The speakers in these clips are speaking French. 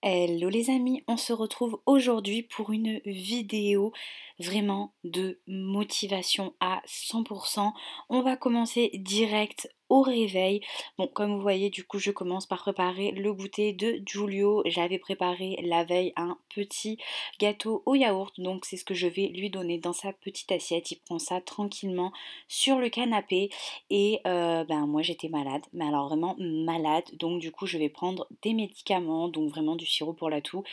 Hello les amis, on se retrouve aujourd'hui pour une vidéo vraiment de motivation à 100%. On va commencer direct au réveil. Bon, comme vous voyez, du coup, je commence par préparer le goûter de Giulio. J'avais préparé la veille un petit gâteau au yaourt, donc c'est ce que je vais lui donner dans sa petite assiette. Il prend ça tranquillement sur le canapé et moi j'étais malade, mais alors vraiment malade, donc du coup je vais prendre des médicaments, donc vraiment du sirop pour la toux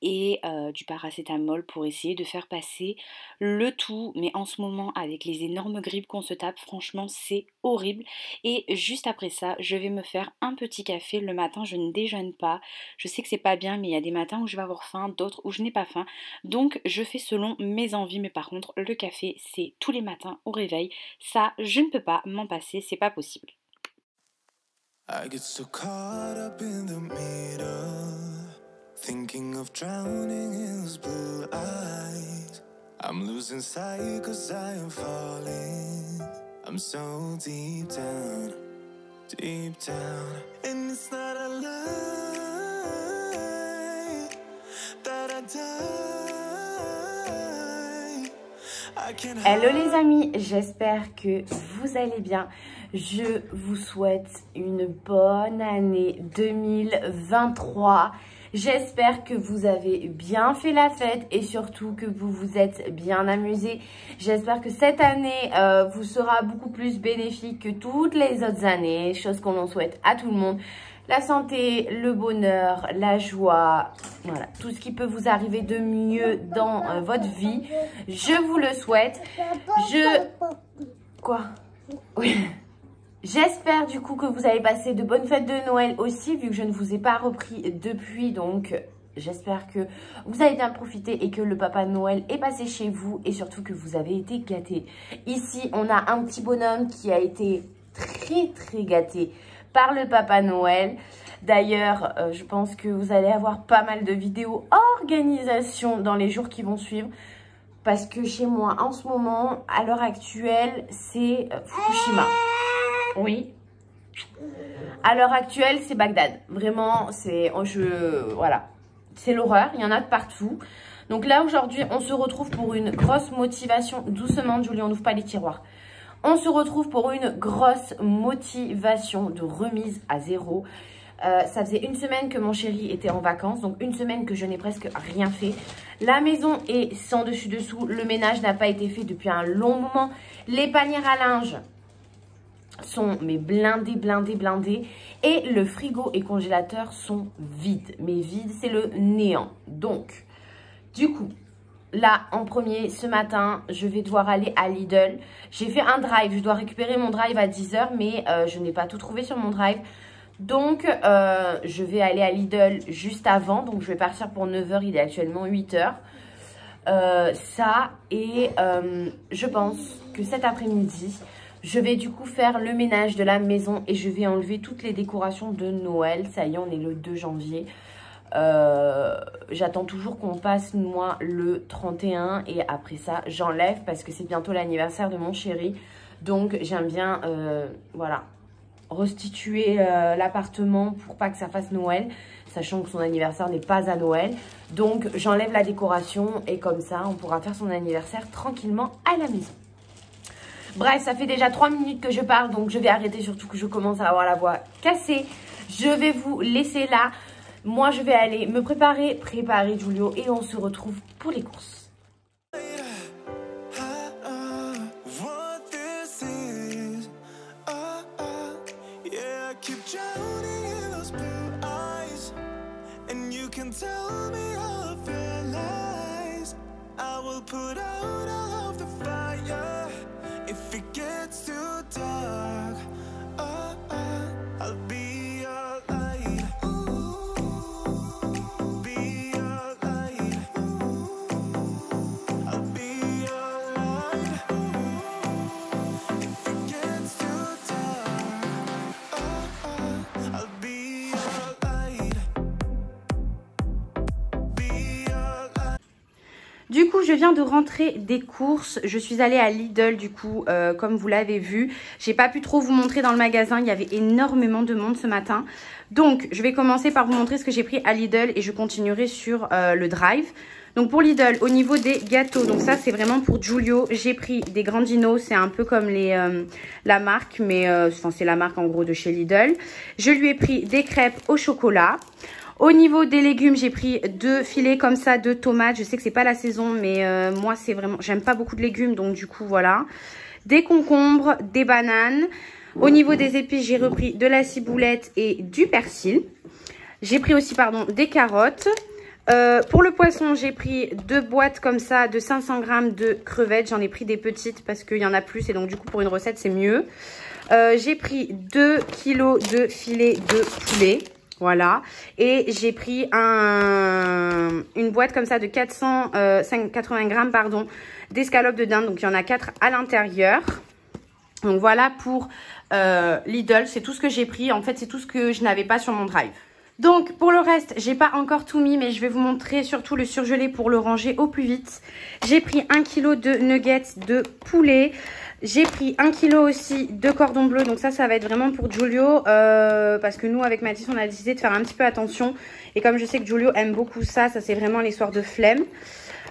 et du paracétamol pour essayer de faire passer le tout. Mais en ce moment, avec les énormes grippes qu'on se tape, franchement c'est horrible. Et juste après ça, je vais me faire un petit café. Le matin, je ne déjeune pas. Je sais que c'est pas bien, mais il y a des matins où je vais avoir faim, d'autres où je n'ai pas faim. Donc je fais selon mes envies. Mais par contre, le café, c'est tous les matins au réveil. Ça, je ne peux pas m'en passer, c'est pas possible. I get so caught up in the middle, thinking of drowning in those blue eyes. I'm losing sight 'cause I am falling. I'm so deep down, and it's not a lie that I die. I can't Hello les amis, j'espère que vous allez bien. Je vous souhaite une bonne année 2023. J'espère que vous avez bien fait la fête et surtout que vous vous êtes bien amusés. J'espère que cette année vous sera beaucoup plus bénéfique que toutes les autres années, chose qu'on en souhaite à tout le monde. La santé, le bonheur, la joie, voilà, tout ce qui peut vous arriver de mieux dans votre vie, je vous le souhaite. Quoi? Oui. J'espère du coup que vous avez passé de bonnes fêtes de Noël aussi, vu que je ne vous ai pas repris depuis, donc j'espère que vous avez bien profité et que le Papa Noël est passé chez vous et surtout que vous avez été gâtés. Ici, on a un petit bonhomme qui a été très gâté par le Papa Noël. D'ailleurs, je pense que vous allez avoir pas mal de vidéos organisation dans les jours qui vont suivre. Parce que chez moi, en ce moment, à l'heure actuelle, c'est Fukushima. Oui. À l'heure actuelle, c'est Bagdad. Vraiment, voilà. C'est l'horreur. Il y en a de partout. Donc là, aujourd'hui, on se retrouve pour une grosse motivation. Doucement, Julie, on n'ouvre pas les tiroirs. On se retrouve pour une grosse motivation de remise à zéro. Ça faisait une semaine que mon chéri était en vacances, donc une semaine que je n'ai presque rien fait. La maison est sans dessus-dessous, le ménage n'a pas été fait depuis un long moment. Les paniers à linge sont blindés et le frigo et congélateur sont vides. Mais vides, c'est le néant. Donc, du coup, là, en premier, ce matin, je vais devoir aller à Lidl. J'ai fait un drive, je dois récupérer mon drive à 10 h, mais je n'ai pas tout trouvé sur mon drive. Donc, je vais aller à Lidl juste avant. Donc, je vais partir pour 9 h. Il est actuellement 8 h. Je pense que cet après-midi, je vais du coup faire le ménage de la maison et je vais enlever toutes les décorations de Noël. Ça y est, on est le 2 janvier. J'attends toujours qu'on passe, moi, le 31. Et après ça, j'enlève parce que c'est bientôt l'anniversaire de mon chéri. Donc, j'aime bien, voilà, restituer l'appartement pour pas que ça fasse Noël, sachant que son anniversaire n'est pas à Noël. Donc j'enlève la décoration et comme ça on pourra faire son anniversaire tranquillement à la maison. Bref, ça fait déjà 3 minutes que je parle, donc je vais arrêter, surtout que je commence à avoir la voix cassée. Je vais vous laisser là. Moi je vais aller me préparer Giulio et on se retrouve pour les courses. Tell me all of your lies. I will put out all of the fire if it gets too dark. I'll be your light. Be your light. I'll be your light. If it gets too dark, I'll be your light. Du coup, je viens de rentrer des courses. Je suis allée à Lidl, du coup, comme vous l'avez vu. J'ai pas pu trop vous montrer dans le magasin. Il y avait énormément de monde ce matin. Donc, je vais commencer par vous montrer ce que j'ai pris à Lidl et je continuerai sur le drive. Donc, pour Lidl, au niveau des gâteaux, donc ça, c'est vraiment pour Giulio. J'ai pris des Grandino. C'est un peu comme la marque, mais enfin, c'est la marque en gros de chez Lidl. Je lui ai pris des crêpes au chocolat. Au niveau des légumes, j'ai pris 2 filets comme ça de tomates. Je sais que c'est pas la saison, mais moi, c'est vraiment... J'aime pas beaucoup de légumes, donc du coup, voilà. Des concombres, des bananes. Au niveau des épices, j'ai repris de la ciboulette et du persil. J'ai pris aussi, pardon, des carottes. Pour le poisson, j'ai pris 2 boîtes comme ça de 500 grammes de crevettes. J'en ai pris des petites parce qu'il y en a plus et donc du coup, pour une recette, c'est mieux. J'ai pris 2 kilos de filets de poulet. Voilà, et j'ai pris une boîte comme ça de 480 grammes pardon, d'escalopes de dinde. Donc, il y en a 4 à l'intérieur. Donc, voilà pour Lidl. C'est tout ce que j'ai pris. En fait, c'est tout ce que je n'avais pas sur mon drive. Donc, pour le reste, j'ai pas encore tout mis, mais je vais vous montrer surtout le surgelé pour le ranger au plus vite. J'ai pris 1 kg de nuggets de poulet. J'ai pris 1 kg aussi de cordon bleu, donc ça va être vraiment pour Giulio, parce que nous avec Mathis on a décidé de faire un petit peu attention, et comme je sais que Giulio aime beaucoup ça c'est vraiment les soirs de flemme.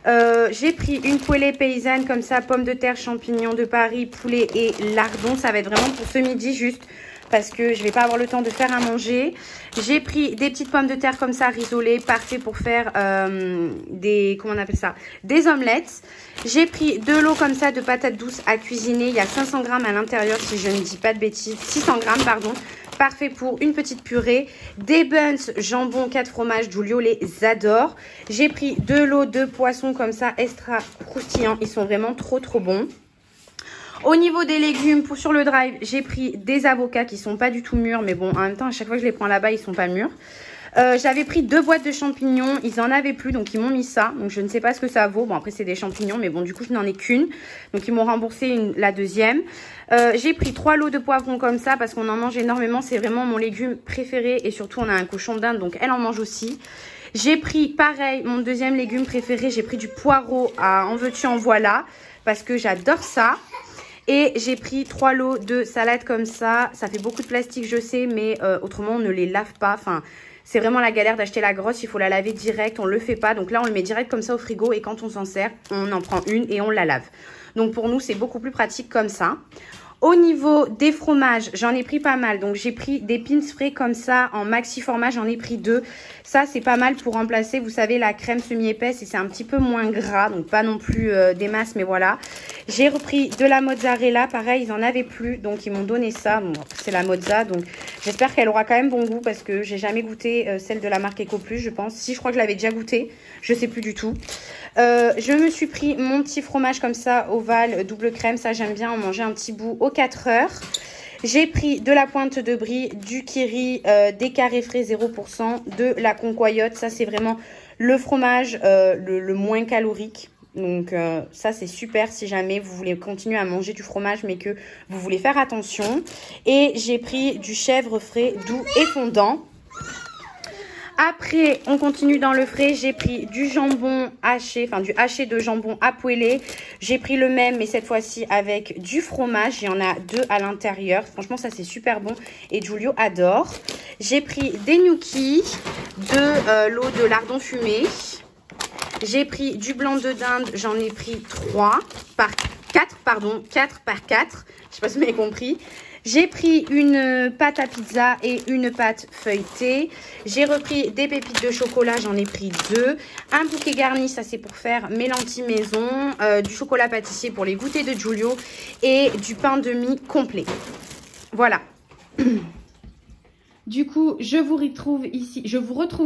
J'ai pris une poêlée paysanne comme ça, pommes de terre, champignons de Paris, poulet et lardons, ça va être vraiment pour ce midi juste, parce que je vais pas avoir le temps de faire à manger. J'ai pris des petites pommes de terre comme ça, risolées, parfait pour faire comment on appelle ça, des omelettes. J'ai pris de l'eau comme ça de patates douces à cuisiner. Il y a 500 grammes à l'intérieur si je ne dis pas de bêtises. 600 grammes, pardon. Parfait pour une petite purée. Des buns, jambon, 4 fromages. Giulio les adore. J'ai pris de l'eau de poisson comme ça, extra croustillant. Ils sont vraiment trop bons. Au niveau des légumes, sur le drive, j'ai pris des avocats qui sont pas du tout mûrs. Mais bon, en même temps, à chaque fois que je les prends là-bas, ils sont pas mûrs. J'avais pris 2 boîtes de champignons, ils en avaient plus donc ils m'ont mis ça, donc je ne sais pas ce que ça vaut. Bon après c'est des champignons mais bon du coup je n'en ai qu'une, donc ils m'ont remboursé la deuxième. J'ai pris 3 lots de poivrons comme ça parce qu'on en mange énormément, c'est vraiment mon légume préféré et surtout on a un cochon d'Inde donc elle en mange aussi. J'ai pris pareil mon deuxième légume préféré, j'ai pris du poireau à en veux-tu en voilà parce que j'adore ça. Et j'ai pris 3 lots de salade comme ça, ça fait beaucoup de plastique je sais mais autrement on ne les lave pas, enfin... C'est vraiment la galère d'acheter la grosse, il faut la laver direct, on ne le fait pas. Donc là, on le met direct comme ça au frigo et quand on s'en sert, on en prend une et on la lave. Donc pour nous, c'est beaucoup plus pratique comme ça. Au niveau des fromages, j'en ai pris pas mal. Donc j'ai pris des pins frais comme ça en maxi format, j'en ai pris 2. Ça, c'est pas mal pour remplacer, vous savez, la crème semi-épaisse et c'est un petit peu moins gras. Donc pas non plus des masses, mais voilà. J'ai repris de la mozzarella, pareil, ils en avaient plus. Donc ils m'ont donné ça. Bon, c'est la mozza, donc j'espère qu'elle aura quand même bon goût parce que j'ai jamais goûté celle de la marque EcoPlus, je pense. Si, je crois que je l'avais déjà goûté, je sais plus du tout. Je me suis pris mon petit fromage comme ça, ovale, double crème. Ça, j'aime bien en manger un petit bout aux 4 heures. J'ai pris de la pointe de brie, du kiri, des carrés frais 0%, de la concoyote. Ça, c'est vraiment le fromage le moins calorique. Donc ça, c'est super si jamais vous voulez continuer à manger du fromage, mais que vous voulez faire attention. Et j'ai pris du chèvre frais, doux et fondant. Après, on continue dans le frais. J'ai pris du jambon haché, enfin du haché de jambon à poêler. J'ai pris le même, mais cette fois-ci avec du fromage. Il y en a 2 à l'intérieur. Franchement, ça c'est super bon et Giulio adore. J'ai pris des gnocchis, de l'eau de lardon fumé. J'ai pris du blanc de dinde. J'en ai pris 4 par 4. Je sais pas si vous m'avez compris. J'ai pris une pâte à pizza et une pâte feuilletée. J'ai repris des pépites de chocolat, j'en ai pris 2. Un bouquet garni, ça c'est pour faire mes lentilles maison. Du chocolat pâtissier pour les goûters de Giulio. Et du pain de mie complet. Voilà. Du coup, je vous retrouve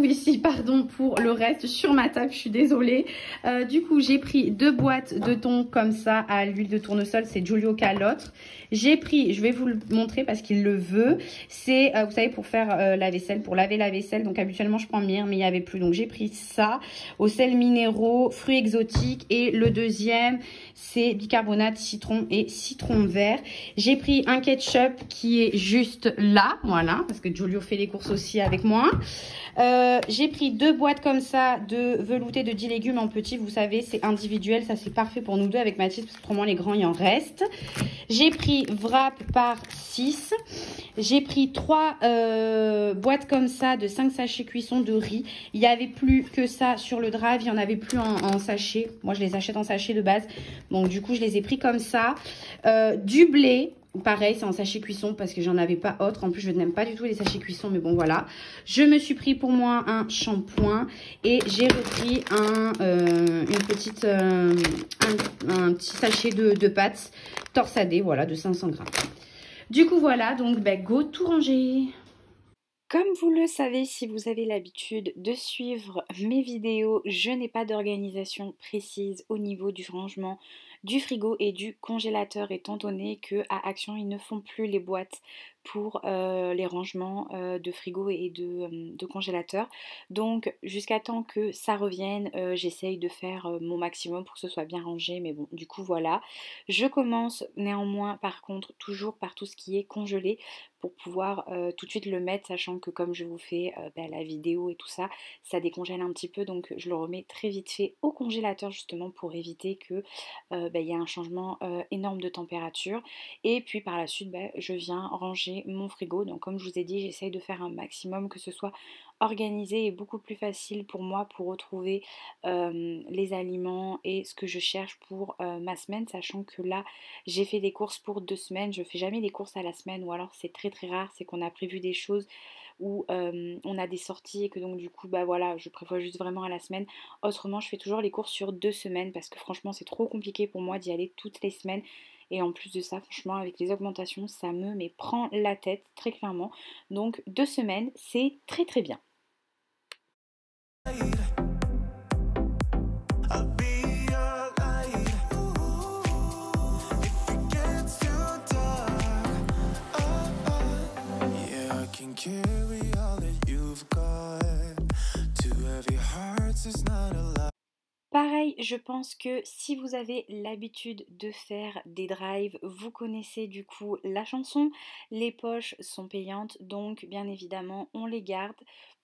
ici, pardon, pour le reste sur ma table. Je suis désolée. Du coup, j'ai pris 2 boîtes de thon comme ça à l'huile de tournesol. C'est Giulio qui a l'autre. J'ai pris, je vais vous le montrer parce qu'il le veut. C'est, vous savez, pour faire la vaisselle, pour laver la vaisselle. Donc, habituellement, je prends Mire, mais il n'y avait plus. Donc, j'ai pris ça. Au sel minéraux, fruits exotiques. Et le deuxième, c'est bicarbonate, citron et citron vert. J'ai pris un ketchup qui est juste là. Voilà, parce que Giulio Jolio fait les courses aussi avec moi. J'ai pris 2 boîtes comme ça de velouté de 10 légumes en petit. Vous savez, c'est individuel. Ça, c'est parfait pour nous deux avec Mathis parce que autrement, les grands, il en reste. J'ai pris wrap par 6. J'ai pris 3 boîtes comme ça de 5 sachets cuisson de riz. Il n'y avait plus que ça sur le drive. Il n'y en avait plus en sachet. Moi, je les achète en sachet de base. Donc, du coup, je les ai pris comme ça. Du blé. Pareil, c'est en sachet cuisson parce que j'en avais pas autre. En plus, je n'aime pas du tout les sachets cuisson, mais bon, voilà. Je me suis pris pour moi un shampoing et j'ai repris un petit sachet de pâtes torsadées, voilà, de 500 grammes. Du coup, voilà, donc, go tout ranger. Comme vous le savez, si vous avez l'habitude de suivre mes vidéos, je n'ai pas d'organisation précise au niveau du rangement du frigo et du congélateur, étant donné que à Action ils ne font plus les boîtes pour les rangements de frigo et de congélateur. Donc jusqu'à temps que ça revienne, j'essaye de faire mon maximum pour que ce soit bien rangé, mais bon, du coup voilà. Je commence néanmoins par contre toujours par tout ce qui est congelé pour pouvoir tout de suite le mettre, sachant que comme je vous fais la vidéo et tout ça, ça décongèle un petit peu, donc je le remets très vite fait au congélateur justement pour éviter que il y ait un changement énorme de température. Et puis par la suite, je viens ranger mon frigo. Donc comme je vous ai dit, j'essaye de faire un maximum que ce soit organisé et beaucoup plus facile pour moi pour retrouver les aliments et ce que je cherche pour ma semaine, sachant que là j'ai fait des courses pour 2 semaines. Je fais jamais des courses à la semaine, ou alors c'est très rare, c'est qu'on a prévu des choses où on a des sorties et que donc du coup voilà, je prévois juste vraiment à la semaine. Autrement je fais toujours les courses sur 2 semaines parce que franchement c'est trop compliqué pour moi d'y aller toutes les semaines. Et en plus de ça, franchement, avec les augmentations, ça me prend la tête, très clairement. Donc 2 semaines, c'est très bien. Pareil, je pense que si vous avez l'habitude de faire des drives, vous connaissez du coup la chanson. Les poches sont payantes, donc bien évidemment on les garde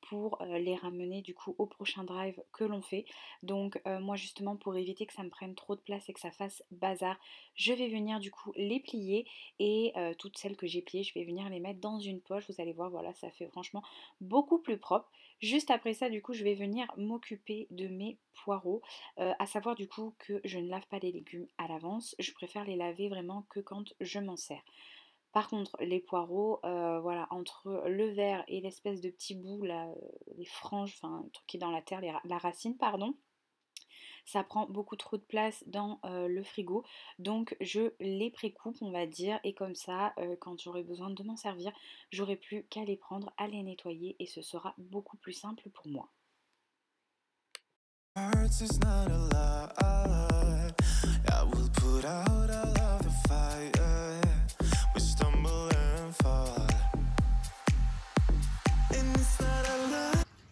pour les ramener du coup au prochain drive que l'on fait. Donc moi justement pour éviter que ça me prenne trop de place et que ça fasse bazar, je vais venir du coup les plier et toutes celles que j'ai pliées, je vais venir les mettre dans une poche. Vous allez voir, voilà, ça fait franchement beaucoup plus propre. Juste après ça, du coup, je vais venir m'occuper de mes poireaux. À savoir du coup que je ne lave pas les légumes à l'avance. Je préfère les laver vraiment que quand je m'en sers. Par contre, les poireaux, voilà, entre le verre et l'espèce de petit bout, là, les franges, enfin, le truc qui est dans la terre, la racine, pardon. Ça prend beaucoup trop de place dans le frigo, donc je les précoupe on va dire, et comme ça quand j'aurai besoin de m'en servir, j'aurai plus qu'à les prendre, à les nettoyer et ce sera beaucoup plus simple pour moi.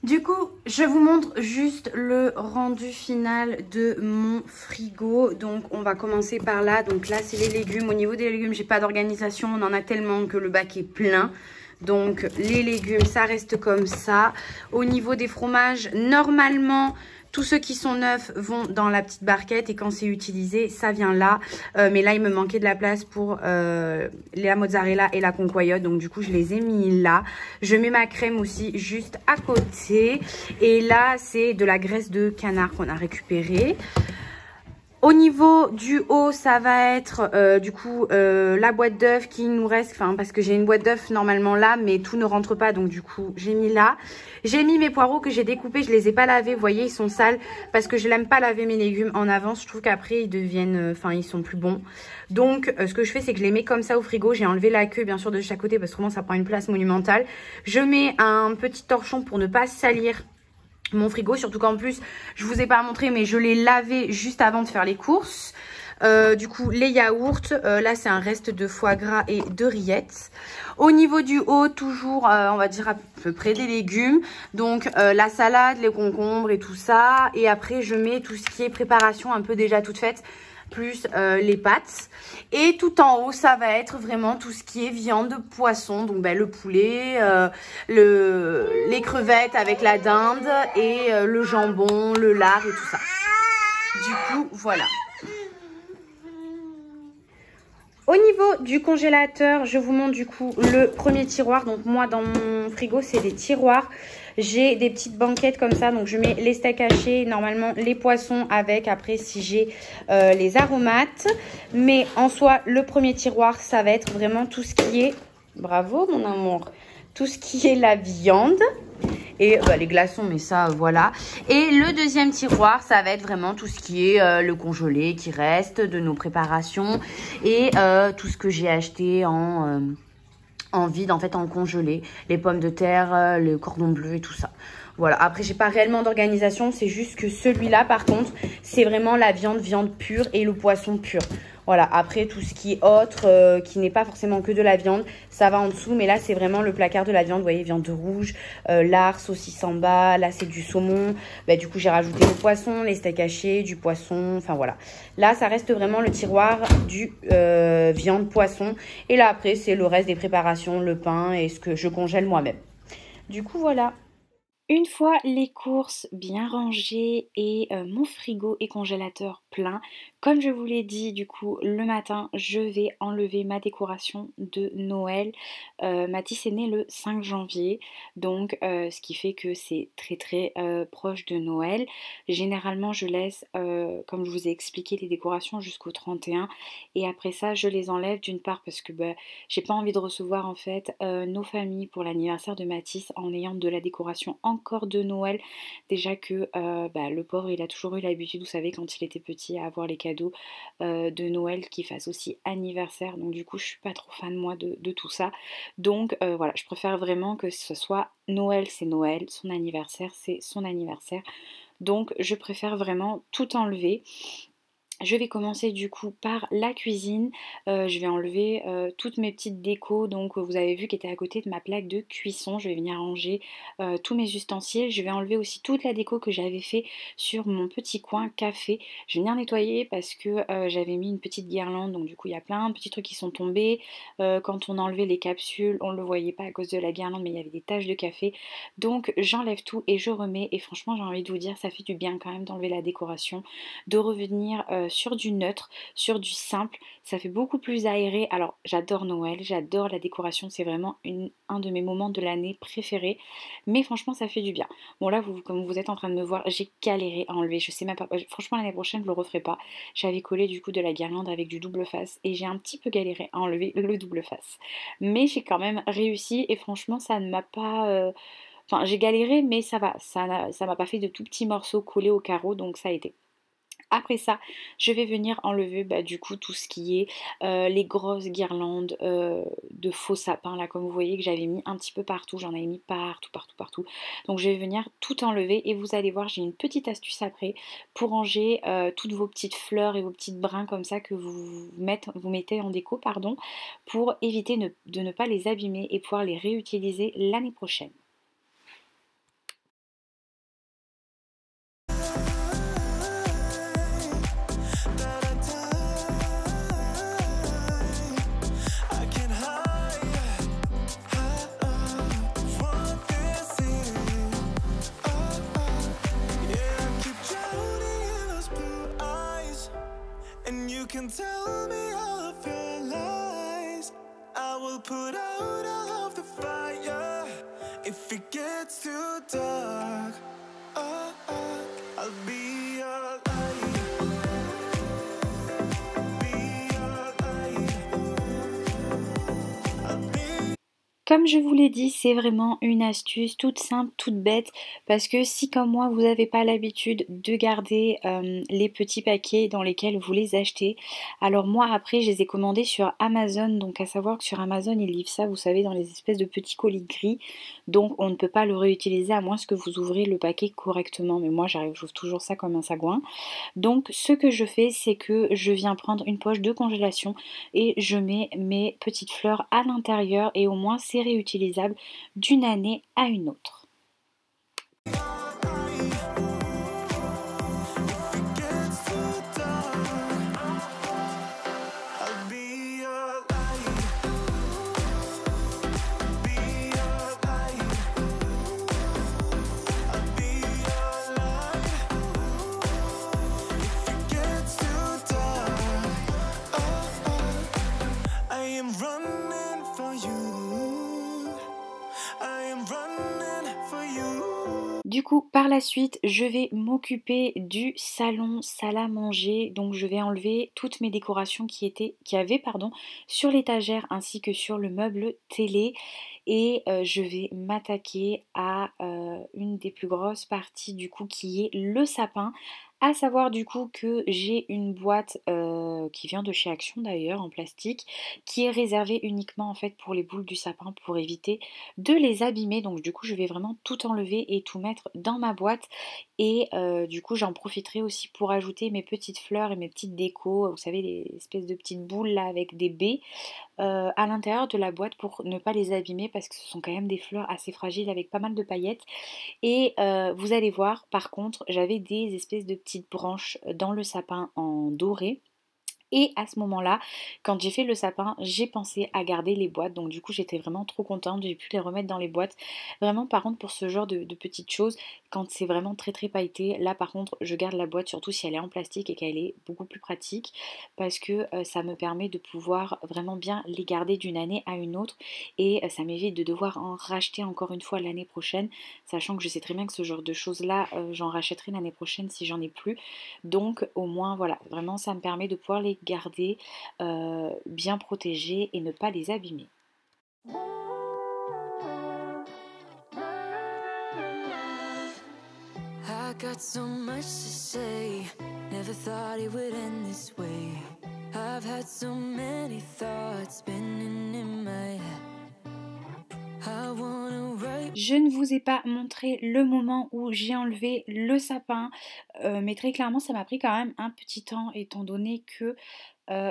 Du coup, je vous montre juste le rendu final de mon frigo. Donc, on va commencer par là. Donc là, c'est les légumes. Au niveau des légumes, j'ai pas d'organisation. On en a tellement que le bac est plein. Donc, les légumes, ça reste comme ça. Au niveau des fromages, normalement, tous ceux qui sont neufs vont dans la petite barquette et quand c'est utilisé, ça vient là. Mais là, il me manquait de la place pour la mozzarella et la concoyote. Donc, du coup, je les ai mis là. Je mets ma crème aussi juste à côté. Et là, c'est de la graisse de canard qu'on a récupérée. Au niveau du haut, ça va être du coup la boîte d'œufs qui nous reste, enfin parce que j'ai une boîte d'œufs normalement là, mais tout ne rentre pas, donc du coup j'ai mis là. J'ai mis mes poireaux que j'ai découpés, je les ai pas lavés, vous voyez ils sont sales parce que je n'aime pas laver mes légumes en avance, je trouve qu'après ils deviennent, enfin ils sont plus bons. Donc ce que je fais c'est que je les mets comme ça au frigo, j'ai enlevé la queue bien sûr de chaque côté parce que vraiment ça prend une place monumentale. Je mets un petit torchon pour ne pas salir mon frigo, surtout qu'en plus je vous ai pas montré mais je l'ai lavé juste avant de faire les courses. Du coup les yaourts, là c'est un reste de foie gras et de rillettes. Au niveau du haut, toujours on va dire à peu près des légumes, donc la salade, les concombres et tout ça. Et après je mets tout ce qui est préparation un peu déjà toute faite. plus les pâtes. Et tout en haut, ça va être vraiment tout ce qui est viande, poisson, donc le poulet, les crevettes avec la dinde et le jambon, le lard et tout ça. Du coup, voilà. Au niveau du congélateur, je vous montre du coup le premier tiroir. Donc moi, dans mon frigo, c'est des tiroirs. J'ai des petites banquettes comme ça, donc je mets les steaks hachés, normalement les poissons avec, après si j'ai les aromates. Mais en soi, le premier tiroir, ça va être vraiment tout ce qui est, bravo mon amour, tout ce qui est la viande et les glaçons, mais ça voilà. Et le deuxième tiroir, ça va être vraiment tout ce qui est le congelé qui reste de nos préparations et tout ce que j'ai acheté en vide, en fait en congelé, les pommes de terre, le cordon bleu et tout ça. Voilà, après j'ai pas réellement d'organisation, c'est juste que celui-là par contre, c'est vraiment la viande pure et le poisson pur. Voilà, après tout ce qui est autre, qui n'est pas forcément que de la viande, ça va en dessous. Mais là, c'est vraiment le placard de la viande, vous voyez, viande rouge, lard, saucisse en bas, là c'est du saumon. Du coup, j'ai rajouté le poisson, les steaks hachés, du poisson, enfin voilà. Là, ça reste vraiment le tiroir du viande, poisson. Et là, après, c'est le reste des préparations, le pain et ce que je congèle moi-même. Du coup, voilà. Une fois les courses bien rangées et mon frigo et congélateur plein, comme je vous l'ai dit, du coup, le matin, je vais enlever ma décoration de Noël. Mathis est né le 5 janvier, donc ce qui fait que c'est très proche de Noël. Généralement, je laisse, comme je vous ai expliqué, les décorations jusqu'au 31 et après ça, je les enlève d'une part parce que j'ai pas envie de recevoir en fait nos familles pour l'anniversaire de Mathis en ayant de la décoration encore de Noël. Déjà que le pauvre, il a toujours eu l'habitude, vous savez, quand il était petit, à avoir les cadeaux de Noël qui fassent aussi anniversaire. Donc du coup, je suis pas trop fan moi de tout ça. Donc voilà, je préfère vraiment que ce soit Noël, c'est Noël, son anniversaire, c'est son anniversaire. Donc je préfère vraiment tout enlever. Je vais commencer du coup par la cuisine. Je vais enlever toutes mes petites décos, donc vous avez vu qui était à côté de ma plaque de cuisson. Je vais venir ranger tous mes ustensiles. Je vais enlever aussi toute la déco que j'avais fait sur mon petit coin café. Je vais venir nettoyer parce que j'avais mis une petite guirlande, donc du coup il y a plein de petits trucs qui sont tombés. Quand on enlevait les capsules, on ne le voyait pas à cause de la guirlande, mais il y avait des taches de café. Donc j'enlève tout et je remets. Et franchement, j'ai envie de vous dire, ça fait du bien quand même d'enlever la décoration, de revenir sur du neutre, sur du simple, ça fait beaucoup plus aéré. Alors j'adore Noël, j'adore la décoration, c'est vraiment un de mes moments de l'année préférés, mais franchement ça fait du bien. Bon là, comme vous êtes en train de me voir, j'ai galéré à enlever, je sais même pas, franchement l'année prochaine je le referai pas. J'avais collé du coup de la guirlande avec du double face et j'ai un petit peu galéré à enlever le double face, mais j'ai quand même réussi et franchement ça ne m'a pas... Enfin j'ai galéré, mais ça va, ça m'a pas fait de tout petits morceaux collés au carreau, donc ça a été. Après ça, je vais venir enlever du coup tout ce qui est les grosses guirlandes de faux sapins là, comme vous voyez, que j'avais mis un petit peu partout. J'en avais mis partout. Donc je vais venir tout enlever et vous allez voir, j'ai une petite astuce après pour ranger toutes vos petites fleurs et vos petites brins comme ça que vous mettez en déco, pardon, pour éviter de ne pas les abîmer et pouvoir les réutiliser l'année prochaine. You can tell me all of your lies. I will put out all of the fire. If it gets too dark, I'll be your light. Be your light. I'll be... Comme je vous l'ai dit, c'est vraiment une astuce toute simple, toute bête, parce que si comme moi vous n'avez pas l'habitude de garder les petits paquets dans lesquels vous les achetez, alors moi après je les ai commandés sur Amazon, donc à savoir que sur Amazon ils livrent ça, vous savez, dans les espèces de petits colis gris, donc on ne peut pas le réutiliser à moins que vous ouvrez le paquet correctement, mais moi j'ouvre toujours ça comme un sagouin. Donc ce que je fais, c'est que je viens prendre une poche de congélation et je mets mes petites fleurs à l'intérieur et au moins c'est réutilisable d'une année à une autre. Du coup, par la suite, je vais m'occuper du salon salle à manger. Donc, je vais enlever toutes mes décorations qui avaient, pardon, sur l'étagère ainsi que sur le meuble télé. Et je vais m'attaquer à une des plus grosses parties du coup qui est le sapin. À savoir du coup que j'ai une boîte qui vient de chez Action d'ailleurs en plastique, qui est réservée uniquement en fait pour les boules du sapin pour éviter de les abîmer. Donc du coup je vais vraiment tout enlever et tout mettre dans ma boîte. Et du coup j'en profiterai aussi pour ajouter mes petites fleurs et mes petites décos, vous savez les espèces de petites boules là avec des baies à l'intérieur de la boîte pour ne pas les abîmer parce que ce sont quand même des fleurs assez fragiles avec pas mal de paillettes. Et vous allez voir par contre j'avais des espèces de petites branches dans le sapin en doré. Et à ce moment-là, quand j'ai fait le sapin, j'ai pensé à garder les boîtes. Donc du coup, j'étais vraiment trop contente. J'ai pu les remettre dans les boîtes. Vraiment, par contre, pour ce genre de petites choses, quand c'est vraiment très très pailleté, là par contre, je garde la boîte, surtout si elle est en plastique et qu'elle est beaucoup plus pratique. Parce que ça me permet de pouvoir vraiment bien les garder d'une année à une autre. Et ça m'évite de devoir en racheter encore une fois l'année prochaine. Sachant que je sais très bien que ce genre de choses-là, j'en rachèterai l'année prochaine si j'en ai plus. Donc au moins, voilà, vraiment ça me permet de pouvoir les garder bien protégés et ne pas les abîmer. I got so much to say, never thought it would end this way. I've had so many thoughts spinning in my head. I wanna write. Je ne vous ai pas montré le moment où j'ai enlevé le sapin, mais très clairement ça m'a pris quand même un petit temps étant donné que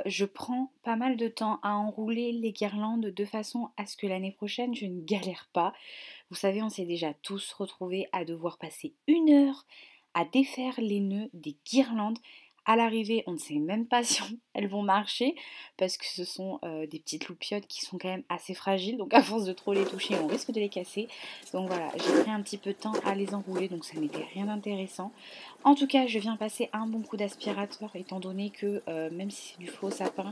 je prends pas mal de temps à enrouler les guirlandes de façon à ce que l'année prochaine je ne galère pas. Vous savez, on s'est déjà tous retrouvés à devoir passer 1 heure à défaire les nœuds des guirlandes. À l'arrivée, on ne sait même pas si elles vont marcher parce que ce sont des petites loupiottes qui sont quand même assez fragiles. Donc à force de trop les toucher, on risque de les casser. Donc voilà, j'ai pris un petit peu de temps à les enrouler, donc ça n'était rien d'intéressant. En tout cas, je viens passer un bon coup d'aspirateur étant donné que même si c'est du faux sapin,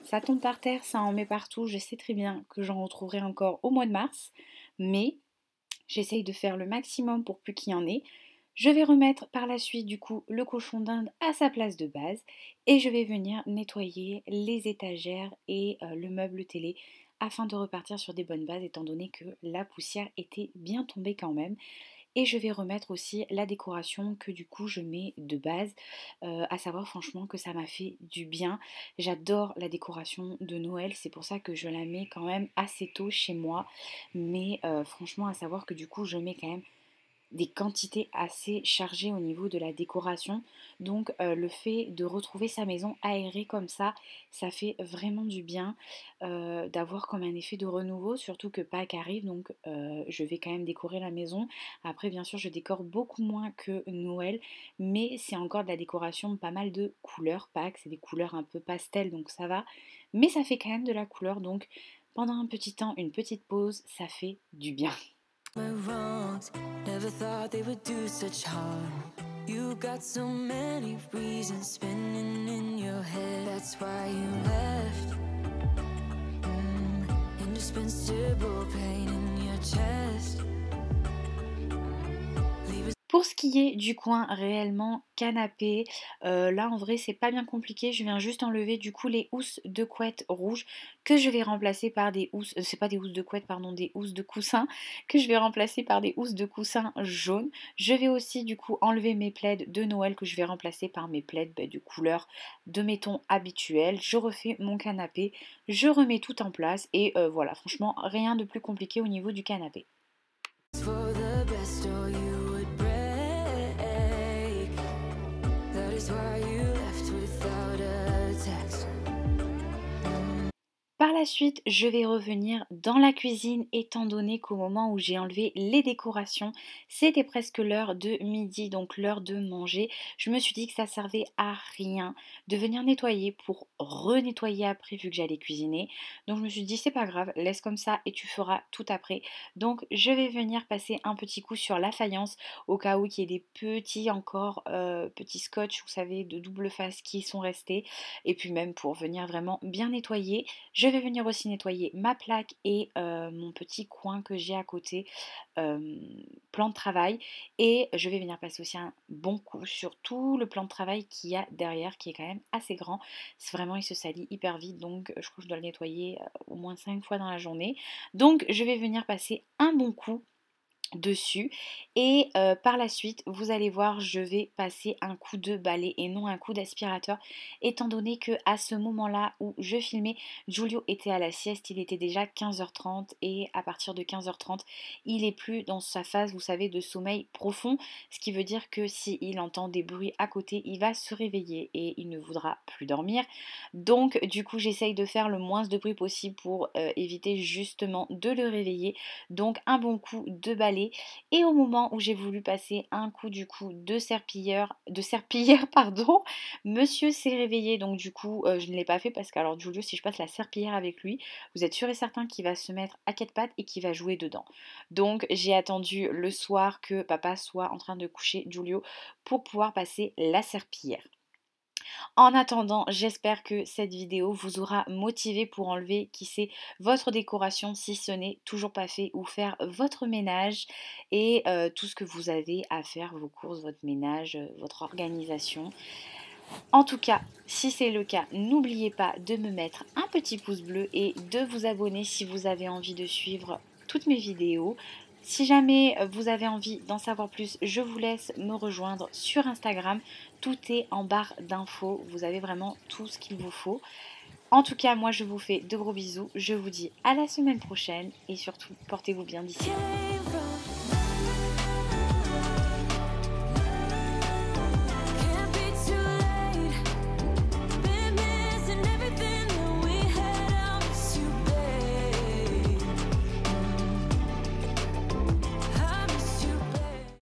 ça tombe par terre, ça en met partout. Je sais très bien que j'en retrouverai encore au mois de mars, mais j'essaye de faire le maximum pour plus qu'il y en ait. Je vais remettre par la suite du coup le cochon d'Inde à sa place de base et je vais venir nettoyer les étagères et le meuble télé afin de repartir sur des bonnes bases étant donné que la poussière était bien tombée quand même. Et je vais remettre aussi la décoration que du coup je mets de base, à savoir franchement que ça m'a fait du bien. J'adore la décoration de Noël, c'est pour ça que je la mets quand même assez tôt chez moi. Mais franchement à savoir que du coup je mets quand même des quantités assez chargées au niveau de la décoration. Donc le fait de retrouver sa maison aérée comme ça fait vraiment du bien d'avoir comme un effet de renouveau, surtout que Pâques arrive, donc je vais quand même décorer la maison. Après bien sûr je décore beaucoup moins que Noël, mais c'est encore de la décoration de pas mal de couleurs. Pâques c'est des couleurs un peu pastel donc ça va, mais ça fait quand même de la couleur, donc pendant un petit temps, une petite pause, ça fait du bien. My wrongs, never thought they would do such harm. You got so many reasons spinning in your head. That's why you left. Indispensable pain in your chest. Pour ce qui est du coin réellement canapé, là en vrai c'est pas bien compliqué, je viens juste enlever du coup les housses de couette rouges que je vais remplacer par des housses, c'est pas des housses de couette pardon, des housses de coussin que je vais remplacer par des housses de coussin jaunes. Je vais aussi du coup enlever mes plaids de Noël que je vais remplacer par mes plaids de couleur de mes tons habituels. Je refais mon canapé, je remets tout en place et voilà, franchement rien de plus compliqué au niveau du canapé. For the best or you would break. That is why you left without a text. Par la suite, je vais revenir dans la cuisine étant donné qu'au moment où j'ai enlevé les décorations, c'était presque l'heure de midi, donc l'heure de manger. Je me suis dit que ça servait à rien de venir nettoyer pour renettoyer après vu que j'allais cuisiner. Donc je me suis dit c'est pas grave, laisse comme ça et tu feras tout après. Donc je vais venir passer un petit coup sur la faïence au cas où il y ait des petits encore petits scotch, vous savez, de double face qui sont restés. Et puis même pour venir vraiment bien nettoyer, je Je vais venir aussi nettoyer ma plaque et mon petit coin que j'ai à côté, plan de travail. Et je vais venir passer aussi un bon coup sur tout le plan de travail qu'il y a derrière, qui est quand même assez grand. C'est vraiment, il se salit hyper vite, donc je crois que je dois le nettoyer au moins 5 fois dans la journée. Donc je vais venir passer un bon coup dessus et par la suite vous allez voir, je vais passer un coup de balai et non un coup d'aspirateur, étant donné que à ce moment là où je filmais, Giulio était à la sieste. Il était déjà 15h30 et à partir de 15h30 il est plus dans sa phase, vous savez, de sommeil profond, ce qui veut dire que s'il entend des bruits à côté, il va se réveiller et il ne voudra plus dormir. Donc du coup j'essaye de faire le moins de bruit possible pour éviter justement de le réveiller. Donc un bon coup de balai. Et au moment où j'ai voulu passer un coup du coup de serpillière, pardon, monsieur s'est réveillé. Donc du coup je ne l'ai pas fait parce que alors Giulio, si je passe la serpillière avec lui, vous êtes sûr et certain qu'il va se mettre à quatre pattes et qu'il va jouer dedans. Donc j'ai attendu le soir que papa soit en train de coucher Giulio pour pouvoir passer la serpillière. En attendant, j'espère que cette vidéo vous aura motivé pour enlever, qui sait, votre décoration si ce n'est toujours pas fait, ou faire votre ménage et tout ce que vous avez à faire, vos courses, votre ménage, votre organisation. En tout cas, si c'est le cas, n'oubliez pas de me mettre un petit pouce bleu et de vous abonner si vous avez envie de suivre toutes mes vidéos. Si jamais vous avez envie d'en savoir plus, je vous laisse me rejoindre sur Instagram. Tout est en barre d'infos. Vous avez vraiment tout ce qu'il vous faut. En tout cas, moi je vous fais de gros bisous. Je vous dis à la semaine prochaine et surtout, portez-vous bien d'ici là.